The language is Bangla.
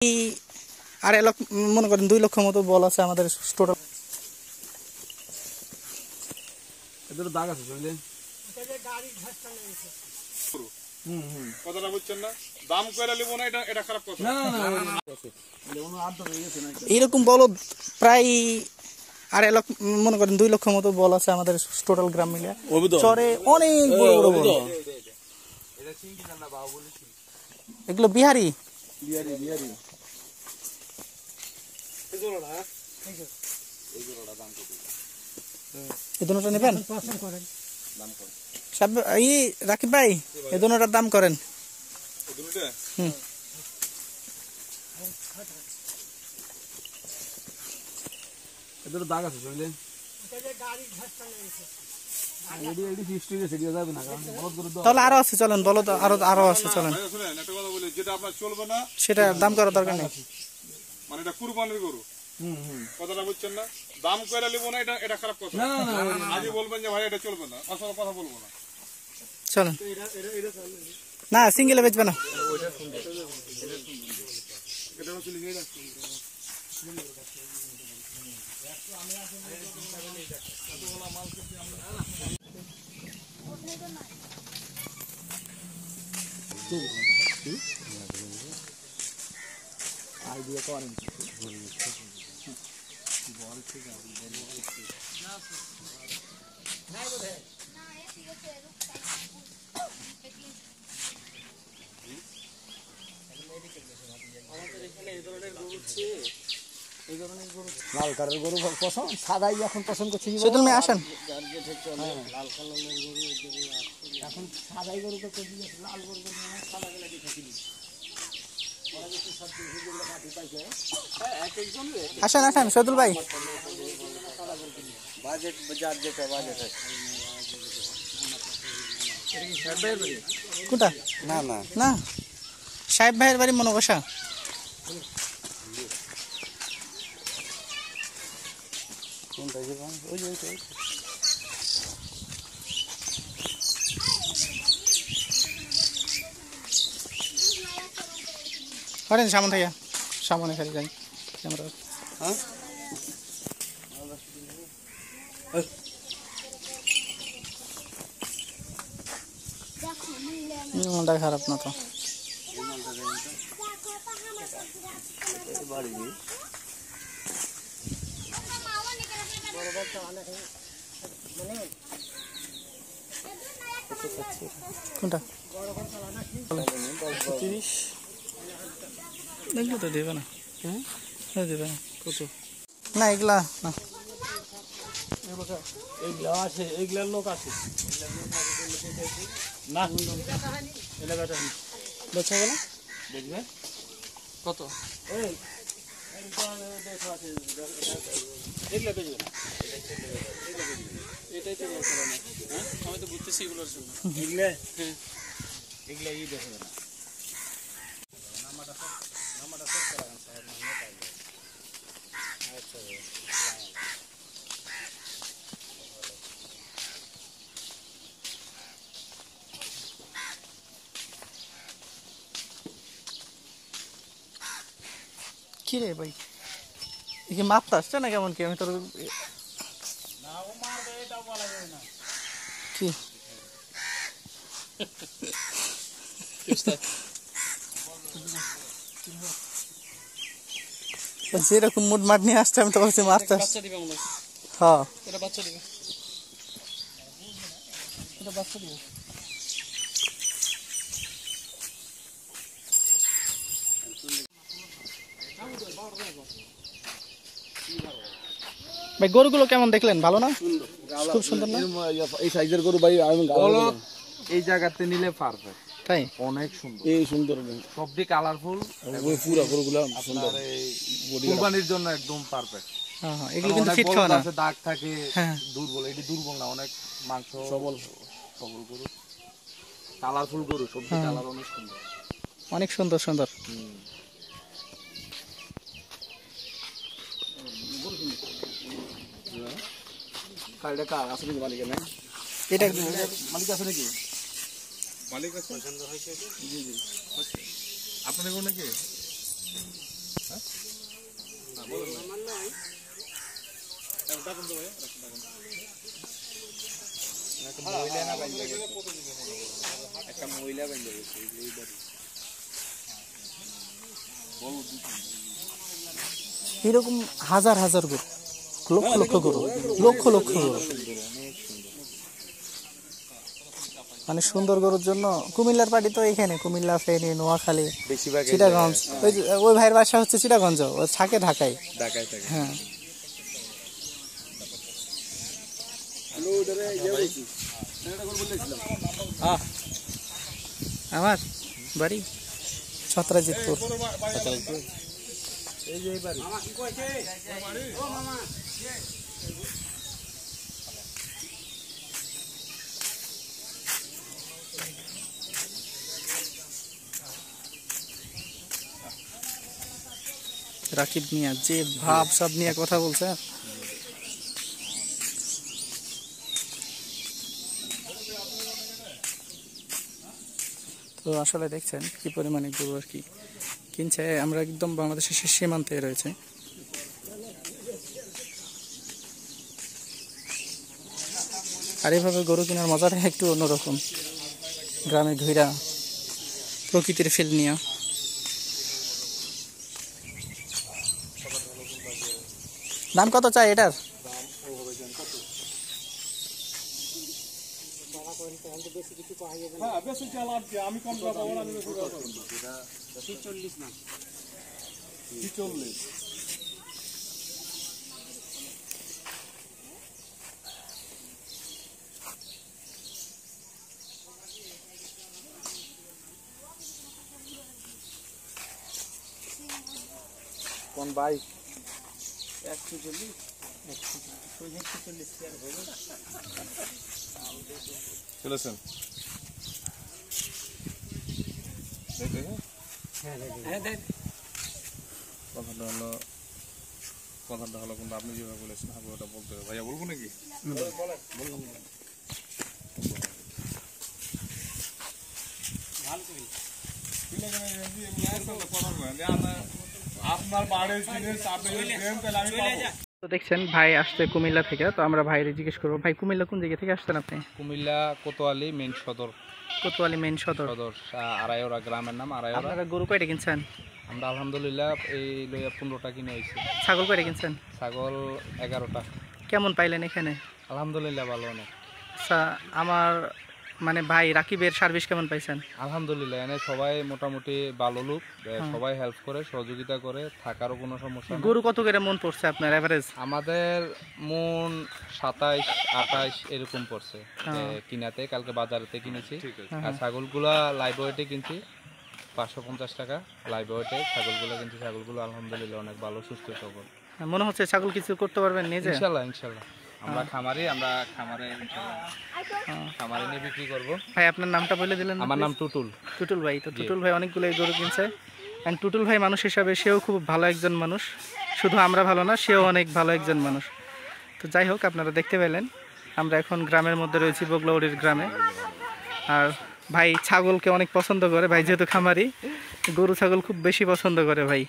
আর মনে করেন 2 লক্ষ মতো বল আছে আমাদের টোটাল। এদের দাগ আছে বুঝলে, কথাটা বুঝছেন না? দাম কইরা লিবো না, এটা খারাপ কথা না। এইরকম বলদ প্রায় আর মনে করেন 2 লক্ষ মতো বল আছে আমাদের টোটাল গ্রাম মিলে। চরে অনেক বড় বড় বল। এগুলো বিহারি। এই দুটোটা নেবেন? রাকিব ভাই, এই দুটোটার দাম করেন। এদের দাগ আছে বুঝলে, তাহলে আরো আছে, চলেন বলো তো, আরো আছে, চলেন। একটা কথা বলি, যেটা আপনার চলবে না সেটা দাম করার দরকার নেই, মানে এটা কুরবানির গরু। কথাটা বুঝছেন না? দাম কইরা লিবো না, এটা খারাপ কথা না। আজই বলবেন যে ভাই এটা চলবে না, আসল কথা বলবো না। চলেন। না সিঙ্গেলে বেচবে না। আইডিয়া করেন লাল কালারের গরু পছন্দ, সাদাই এখন পছন্দ করছি। সেতুল মেয়ে আসেন, এখন সাদাই গরু তো লাল গরু সাদা গেলে আসেন আসেন সেতুল ভাই। বাজেট যেটা বাজেট কোনটা? না না না, সাহেব ভাইয়ের বাড়ি মনোবসা। কোনটা যে ওই করেন সামনে থেকে, সামনে খালি যাই ক্যামেরা। হ্যাঁ মনটা খারাপ না তো। কোনটা? 30 দেখলে তো দেবে না। হ্যাঁ দেবে না। কত? না এগুলা না, এইগুলা আছে, এইগুলার লোক আছে না এলাকাটা বেচা গেল দেখবে কত? এই এগুলা দেখবে না, এটাই তো আমি তো বুঝতেছি এগুলোর জন্য। এগুলা হ্যাঁ এগুলা দেখবে না। কি রে ভাই, কি মাপটা আসছে না কেমন কি? আমি তোর কি যেরকম মুড মাঠ নিয়ে আসছে, আমি তো বলছি মাছটা হ্যাঁ এটা বাচ্চা দিবে, এটা বাচ্চা দিবে। ভাই গরুগুলো কেমন দেখলেন? ভালো না? খুব সুন্দর না? এই সাইজের গরু ভাই এই জায়গাতে নিলে পারফেক্ট, তাই অনেক সুন্দর, এই সুন্দর সবটি কালারফুল, পুরো গরুগুলো সুন্দর, কুরবানির জন্য একদম পারফেক্ট। হ্যাঁ হ্যাঁ, এগুলো কিন্তু ফিট খাওয়া না, দাগ থাকে, হ্যাঁ দুর্বল, এটি দুর্বল না, অনেক মাংস সবল গরু, কালারফুল গরু, সবটি কালার অনেক সুন্দর, অনেক সুন্দর সুন্দর। কালটা কার আছে নাকি মালিকের? নাই, এটা মালিক আছে নাকি? মালিক আছে, পছন্দ হয়েছে জি জি আপনাদের কোন নাকি এরকম হাজার হাজার গরু, লক্ষ লক্ষ গরু, লক্ষ লক্ষ গরু। মানে সুন্দর গরুর জন্য কুমিল্লার পার্টি তো এখানে, কুমিল্লা, ফেনী, নোয়াখালী, চিটাগঞ্জ। ওই ভাইয়ের বাসা হচ্ছে চিটাগঞ্জ, ও থাকে ঢাকায়। হ্যাঁ, আমার বাড়ি ছত্রাজিতপুর। রাকিব মিয়া যে ভাব সব নিয়ে কথা বলছে। তো আসলে দেখছেন কি পরিমাণে গরু আর কি কিনছে। আমরা একদম বাংলাদেশের শেষ সীমান্তে রয়েছে। আর এইভাবে গরু কেনার মজাটা একটু অন্যরকম, গ্রামে ঘুরা প্রকৃতির ফিল নিয়ে। দাম কত চাই এটার? আমি কম কোন ভাই 140 চলেছেন। কথাটা হলো কিন্তু আপনি যেভাবে বলেছেন আমি ওটা বলতে হবে। ভাইয়া বলবো নাকি? আপনার বাড়ির জিনিস আপনি তো দেখছেন ভাই আসছে কুমিল্লা থেকে। তো আমরা ভাইরে জিজ্ঞেস করবো, ভাই কুমিল্লা কোন জায়গা থেকে আসছেন আপনি? কুমিল্লা কোতোয়ালি মেইন সদর। কোতোয়ালি মেইন সদর, আড়াইওরা গ্রামের নাম আড়াইওরা। আপনারা গরু কয়টা কিনছেন? আমরা আলহামদুলিল্লাহ এই লইয়া 15টা কিনে আইছি। ছাগল কয়টা কিনছেন? ছাগল 11টা। কেমন পাইলেন এখানে? আলহামদুলিল্লাহ ভালো অনেক। আচ্ছা, আমার মানে ভাই রাকিবের সার্ভিস কেমন পাইছেন? আলহামদুলিল্লাহ এনে সবাই মোটামুটি ভালো লোক, সবাই হেল্প করে, সহযোগিতা করে, থাকারও কোনো সমস্যা নেই। গরু কত করে মন পড়ছে আপনার এভারেজ? আমাদের মন 27-28 এরকম পড়ছে কিনাতে, কালকে বাজারেতে কিনেছি। আর ছাগলগুলা লাইভ ওয়েটে কিনছি 550 টাকা লাইভ ওয়েটে ছাগলগুলো কিনছি। ছাগলগুলো আলহামদুলিল্লাহ অনেক ভালো, সুস্থ সবল। মনে হচ্ছে ছাগল কিছু করতে পারবেন নিজে? ইনশাআল্লাহ ইনশাআল্লাহ। আমরা খামারে নিয়ে বিক্রি করবো। ভাই আপনার নামটা বলে দিলেন? আমার নাম টুটুল। টুটুল ভাই। তো টুটুল ভাই অনেকগুলো গরু কিনছে। এন্ড টুটুল ভাই মানুষ হিসাবে সেও খুব ভালো একজন মানুষ, শুধু আমরা ভালো না, সেও অনেক ভালো একজন মানুষ। তো যাই হোক, আপনারা দেখতে পেলেন আমরা এখন গ্রামের মধ্যে রয়েছি, বগলাউড়ির গ্রামে। আর ভাই ছাগলকে অনেক পছন্দ করে, ভাই যেহেতু খামারি গরু ছাগল খুব বেশি পছন্দ করে ভাই।